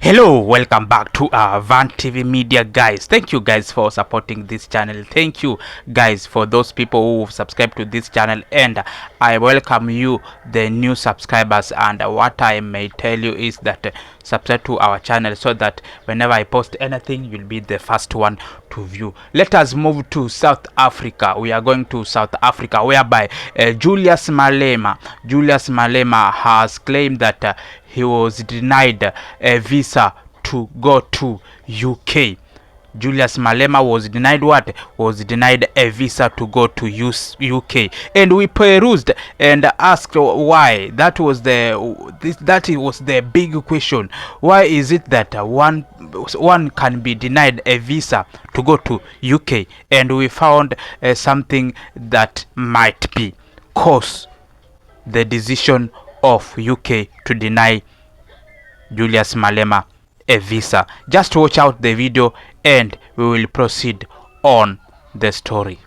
Hello, welcome back to Van TV Media, guys. Thank you guys for supporting this channel. Thank you guys for those people who subscribe to this channel, and I welcome you the new subscribers. And what I may tell you is that subscribe to our channel so that whenever I post anything, you'll be the first one to view. Let us move to South Africa. We are going to South Africa, whereby Julius Malema has claimed that he was denied a visa to go to UK. Julius Malema was denied what? Was denied a visa to go to UK, and we perused and asked why. That was the big question. Why is it that one can be denied a visa to go to UK? And we found something that might be cause the decision of UK to deny Julius Malema a visa. Just watch out the video and we will proceed on the story.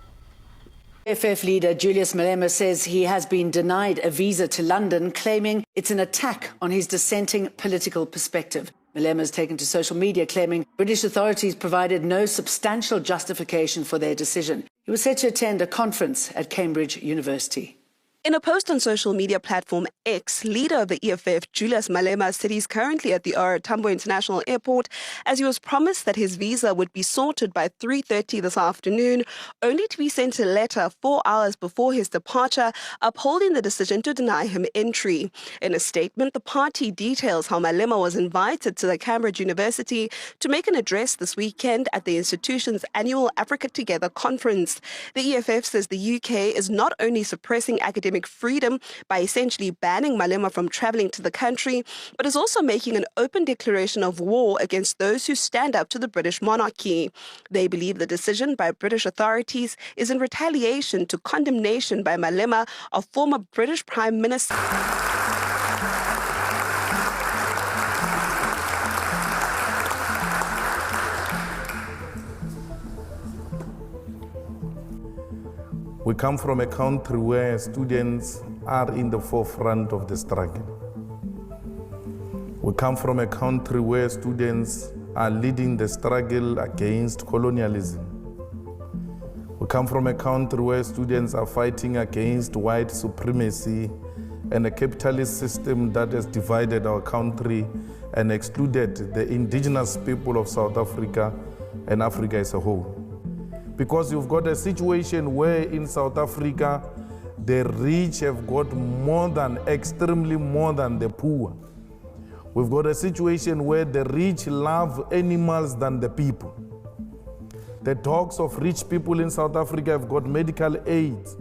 EFF leader Julius Malema says he has been denied a visa to London, claiming it's an attack on his dissenting political perspective. Malema has taken to social media claiming British authorities provided no substantial justification for their decision. He was set to attend a conference at Cambridge University. In a post on social media platform X, leader of the EFF, Julius Malema, said he's currently at the OR Tambo International Airport as he was promised that his visa would be sorted by 3:30 this afternoon, only to be sent a letter 4 hours before his departure, upholding the decision to deny him entry. In a statement, the party details how Malema was invited to the Cambridge University to make an address this weekend at the institution's annual Africa Together conference. The EFF says the UK is not only suppressing academic freedom by essentially banning Malema from travelling to the country, but is also making an open declaration of war against those who stand up to the British monarchy. They believe the decision by British authorities is in retaliation to condemnation by Malema of former British Prime Minister. We come from a country where students are in the forefront of the struggle. We come from a country where students are leading the struggle against colonialism. We come from a country where students are fighting against white supremacy and a capitalist system that has divided our country and excluded the indigenous people of South Africa and Africa as a whole. Because you've got a situation where in South Africa, the rich have got extremely more than the poor. We've got a situation where the rich love animals than the people. The dogs of rich people in South Africa have got medical aids,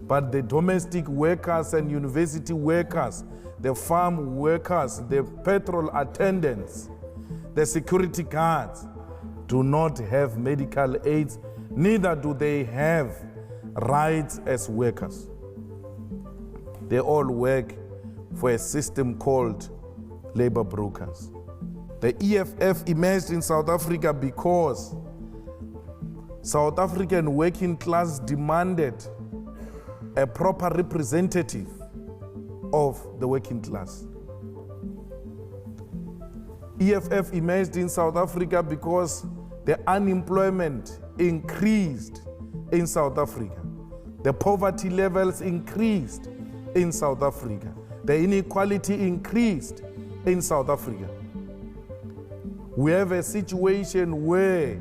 but the domestic workers and university workers, the farm workers, the petrol attendants, the security guards do not have medical aids. Neither do they have rights as workers. They all work for a system called labor brokers. The EFF emerged in South Africa because South African working class demanded a proper representative of the working class. EFF emerged in South Africa because the unemployment increased in South Africa. The poverty levels increased in South Africa. The inequality increased in South Africa. We have a situation where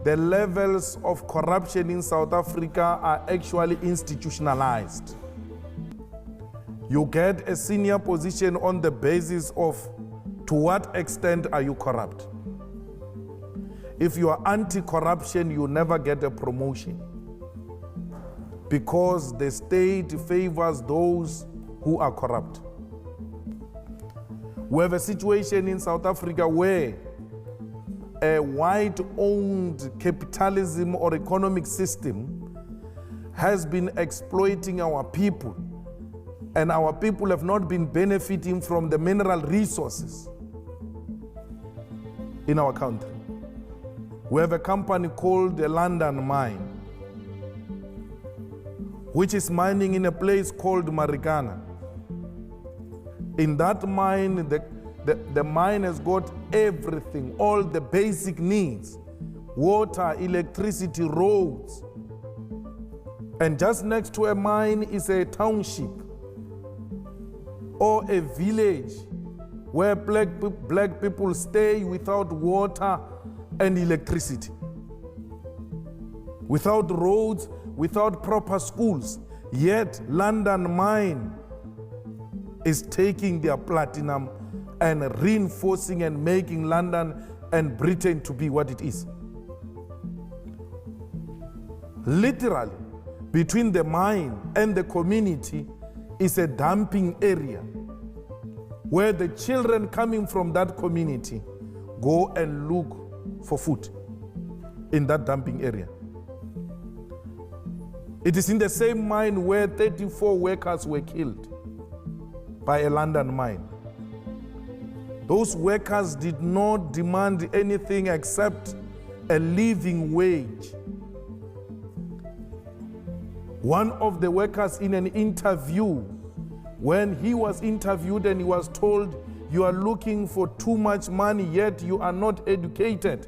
the levels of corruption in South Africa are actually institutionalized. You get a senior position on the basis of to what extent are you corrupt. If you are anti-corruption, you never get a promotion because the state favors those who are corrupt. We have a situation in South Africa where a white-owned capitalism or economic system has been exploiting our people, and our people have not been benefiting from the mineral resources in our country. We have a company called the London Mine, which is mining in a place called Marikana. In that mine, The mine has got everything, all the basic needs: water, electricity, roads. And just next to a mine is a township or a village where black people stay without water and electricity, without roads, without proper schools. Yet London Mine is taking their platinum and reinforcing and making London and Britain to be what it is. Literally, between the mine and the community is a dumping area where the children coming from that community go and look for food in that dumping area. It is in the same mine where 34 workers were killed by a London mine. Those workers did not demand anything except a living wage. One of the workers in an interview, when he was interviewed and he was told, "You are looking for too much money, yet you are not educated.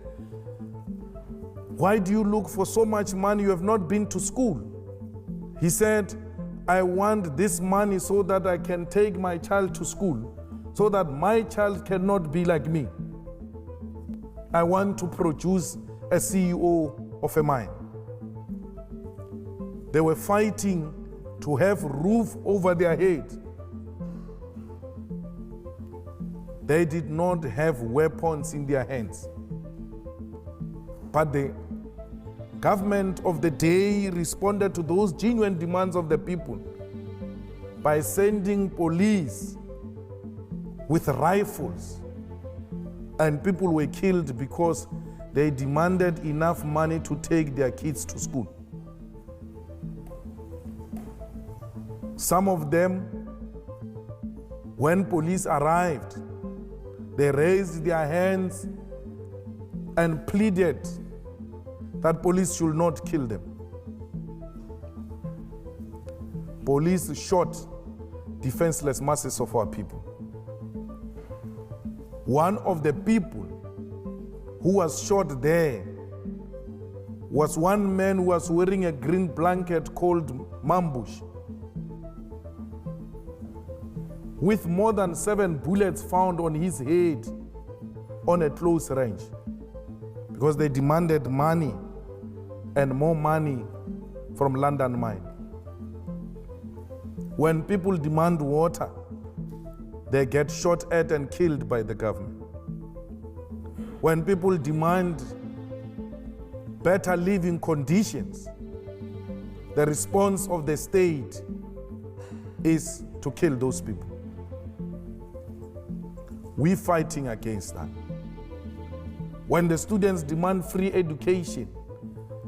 Why do you look for so much money? You have not been to school." He said, "I want this money so that I can take my child to school, so that my child cannot be like me. I want to produce a CEO of a mine." They were fighting to have roof over their head. They did not have weapons in their hands. But the government of the day responded to those genuine demands of the people by sending police with rifles, and people were killed because they demanded enough money to take their kids to school. Some of them, when police arrived, they raised their hands and pleaded that police should not kill them. Police shot defenseless masses of our people. One of the people who was shot there was one man who was wearing a green blanket called Mambush, with more than 7 bullets found on his head on a close range, because they demanded money and more money from London Mine. When people demand water, they get shot at and killed by the government. When people demand better living conditions, the response of the state is to kill those people. We're fighting against that. When the students demand free education,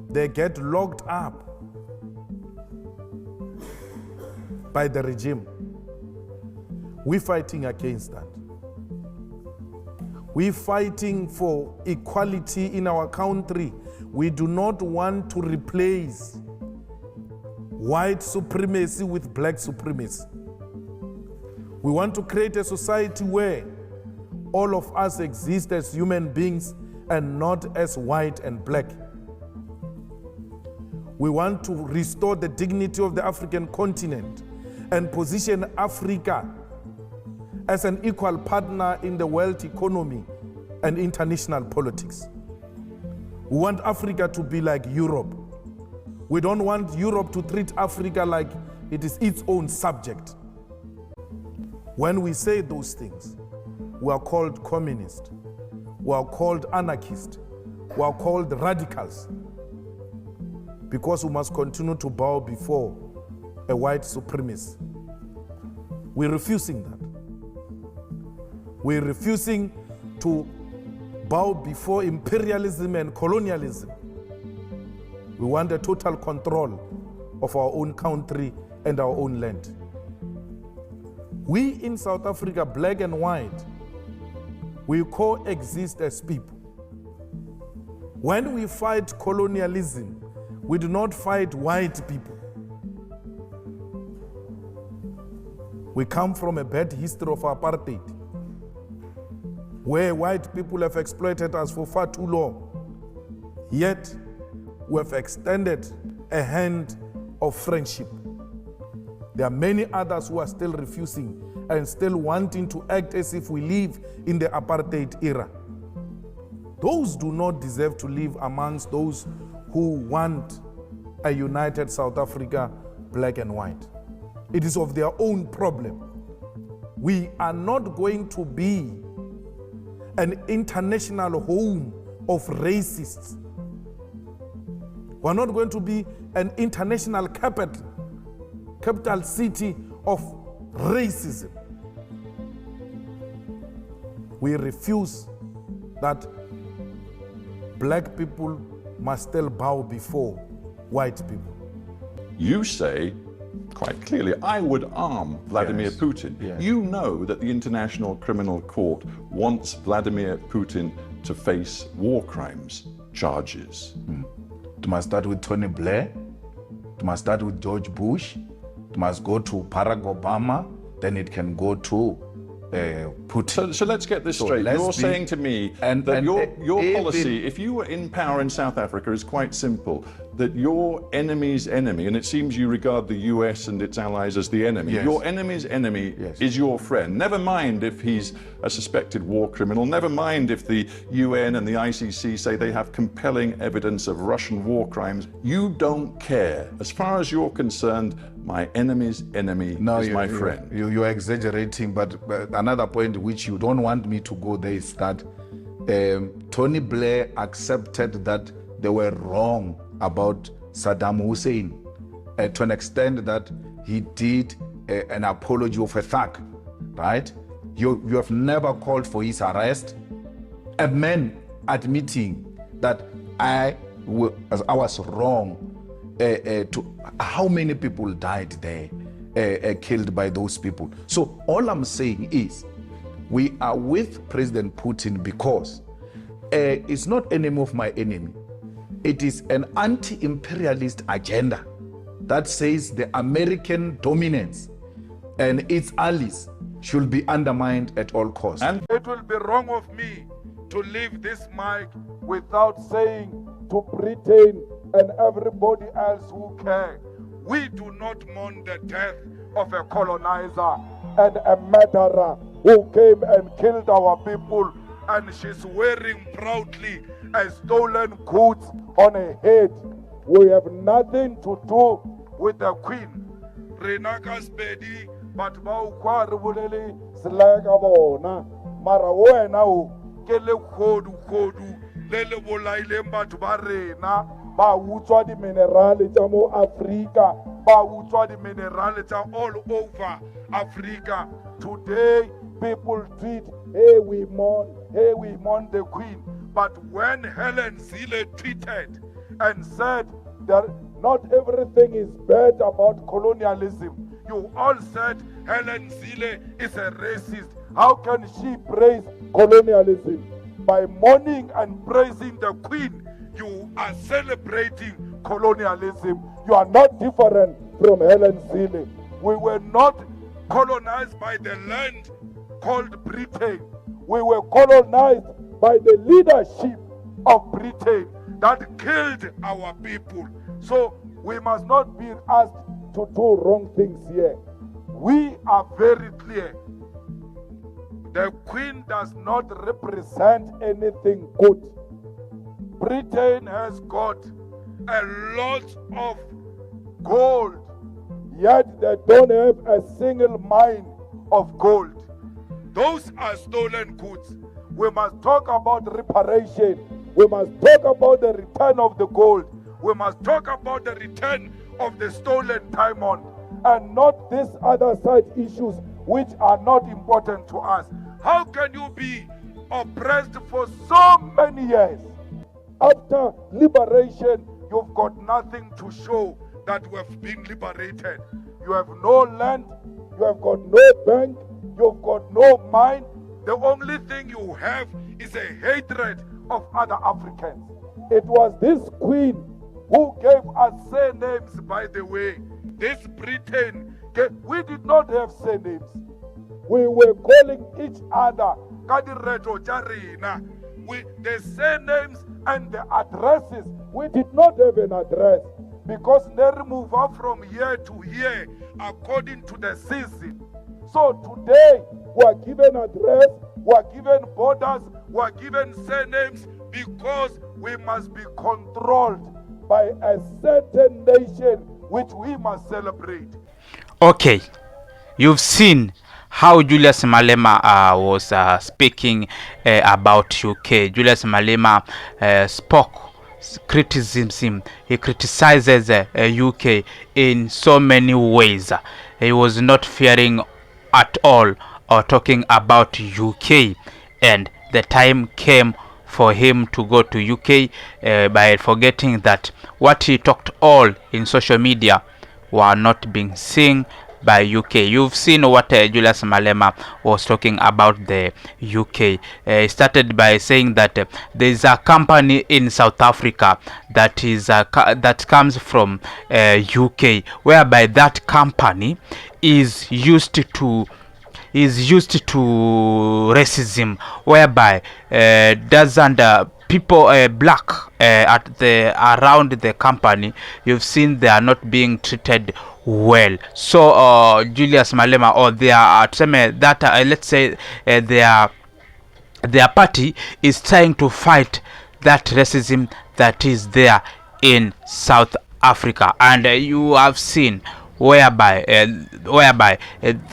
they get locked up by the regime. We're fighting against that. We're fighting for equality in our country. We do not want to replace white supremacy with black supremacy. We want to create a society where all of us exist as human beings and not as white and black. We want to restore the dignity of the African continent and position Africa as an equal partner in the world economy and international politics. We want Africa to be like Europe. We don't want Europe to treat Africa like it is its own subject. When we say those things, we are called communist, we are called anarchist, we are called radicals, because we must continue to bow before a white supremacy. We're refusing that. We're refusing to bow before imperialism and colonialism. We want a total control of our own country and our own land. We in South Africa, black and white, we coexist as people. When we fight colonialism, we do not fight white people. We come from a bad history of apartheid. where white people have exploited us for far too long. Yet, we have extended a hand of friendship. There are many others who are still refusing and still wanting to act as if we live in the apartheid era. Those do not deserve to live amongst those who want a united South Africa, black and white. It is of their own problem. We are not going to be an international home of racists. We're not going to be an international capital city of racism. We refuse that black people must still bow before white people. You say, quite clearly, I would arm Vladimir Putin. Yes. You know that the International Criminal Court wants Vladimir Putin to face war crimes charges. It must start with Tony Blair. It must start with George Bush. It must go to Barack Obama. Then it can go to Putin. So let's get this straight. You're saying to me that your policy, if you were in power in South Africa, is quite simple. That your enemy's enemy, and it seems you regard the US and its allies as the enemy, your enemy's enemy is your friend. Never mind if he's a suspected war criminal, never mind if the UN and the ICC say they have compelling evidence of Russian war crimes. You don't care. As far as you're concerned, my enemy's enemy is my friend. You're exaggerating, but another point which you don't want me to go there is that Tony Blair accepted that they were wrong about Saddam Hussein to an extent that he did an apology of a thug, right? You have never called for his arrest. A man admitting that I was wrong. How many people died there, killed by those people? So all I'm saying is, we are with President Putin because it's not enemy of my enemy. It is an anti-imperialist agenda that says the American dominance and its allies should be undermined at all costs. And it will be wrong of me to leave this mic without saying to Britain and everybody else who care, we do not mourn the death of a colonizer and a murderer who came and killed our people, and she's wearing proudly a stolen goods on her head. We have nothing to do with the Queen. Renaka Spedi, but Baukwar Buleli, Slaga Bona, Marawana, Kele Kodu, Lele Bolailemba to Barena, Ba Utswa di minerali tamo Africa, Ba Utswa di minerali all over Africa. Today, people tweet, hey, we mourn the Queen. But when Helen Zille tweeted and said that not everything is bad about colonialism, you all said Helen Zille is a racist. How can she praise colonialism? By mourning and praising the Queen, you are celebrating colonialism. You are not different from Helen Zille. We were not colonized by the land called Britain. We were colonized by the leadership of Britain that killed our people. So we must not be asked to do wrong things here. We are very clear. The Queen does not represent anything good. Britain has got a lot of gold, yet they don't have a single mine of gold. Those are stolen goods. We must talk about reparation. We must talk about the return of the gold. We must talk about the return of the stolen diamond, and not these other side issues which are not important to us. How can you be oppressed for so many years? After liberation, you've got nothing to show that we have been liberated. You have no land, you have got no bank, you've got no mine. The only thing you have is a hatred of other Africans. It was this Queen who gave us surnames, by the way. This Britain, we did not have surnames. We were calling each other ka direto tša rena. The surnames and the addresses, we did not have an address because they move up from year to year according to the season. So today we are given address, we are given borders, we are given surnames because we must be controlled by a certain nation which we must celebrate. Okay, you've seen how Julius Malema was speaking about UK. Julius Malema spoke criticism. He criticizes UK in so many ways. He was not fearing at all or talking about UK, and the time came for him to go to UK by forgetting that what he talked all in social media were not being seen by UK. You've seen what Julius Malema was talking about the UK. He started by saying that there is a company in South Africa that is that comes from UK, whereby that company is used to racism, whereby doesn't people black at the around the company, you've seen they are not being treated well. So Julius Malema, or let's say their party is trying to fight that racism that is there in South Africa. And you have seen whereby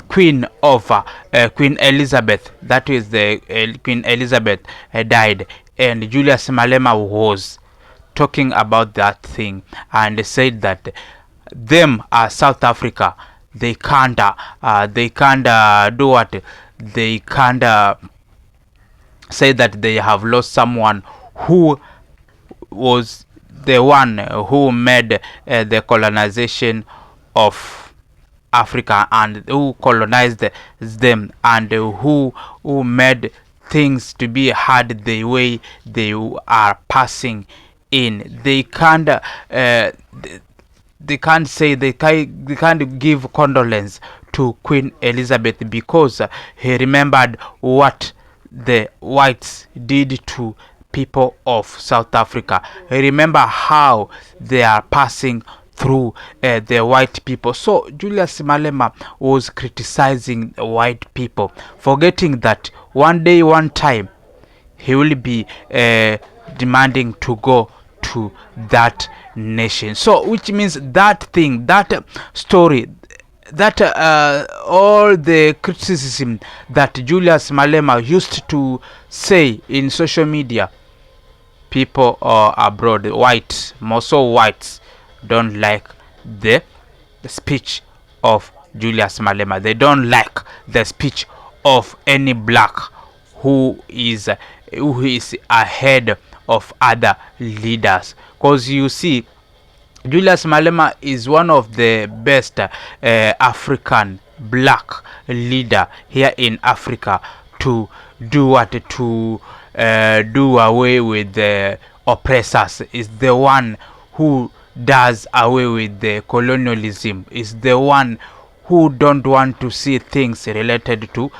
Queen Elizabeth, that is the Queen Elizabeth died, and Julius Malema was talking about that thing and said that them South Africa, they can't do what they can't say that they have lost someone who was the one who made the colonization of Africa and who colonized them and who made things to be hard the way they are passing in. They can't say they can't give condolence to Queen Elizabeth because he remembered what the whites did to people of South Africa. Remember how they are passing through the white people. So Julius Malema was criticizing white people, forgetting that one day, one time, he will be demanding to go to that nation. So which means that thing, that story, that all the criticism that Julius Malema used to say in social media, people abroad, whites, more so whites, don't like the speech of Julius Malema. They don't like the speech of any black who is ahead of other leaders. Because you see, Julius Malema is one of the best African black leader here in Africa to do what, to do away with the oppressors. Is the one who does away with the colonialism. Is the one who don't want to see things related to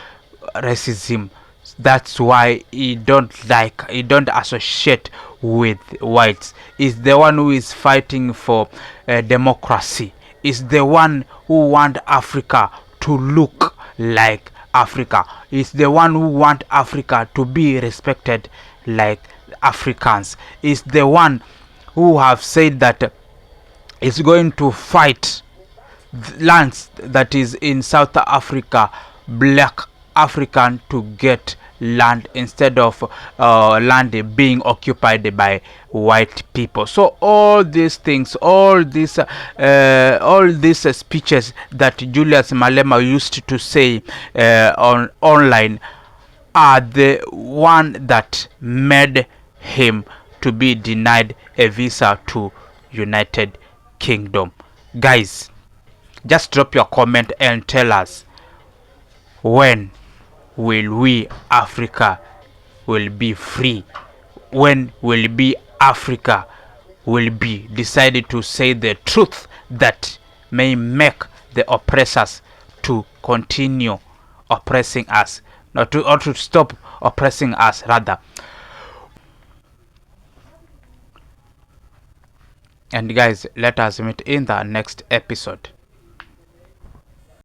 racism. That's why he don't associate with whites. Is the one who is fighting for democracy. Is the one who want Africa to look like Africa. Is the one who want Africa to be respected like Africans. Is the one who have said that is going to fight lands that is in South Africa, black African to get land instead of land being occupied by white people. So all these things, all these speeches that Julius Malema used to say online are the one that made him to be denied a visa to United Kingdom. Guys, just drop your comment and tell us, when will we Africa will be free? When will be Africa will be decided to say the truth that may make the oppressors to continue oppressing us or to stop oppressing us rather. And guys, let us meet in the next episode.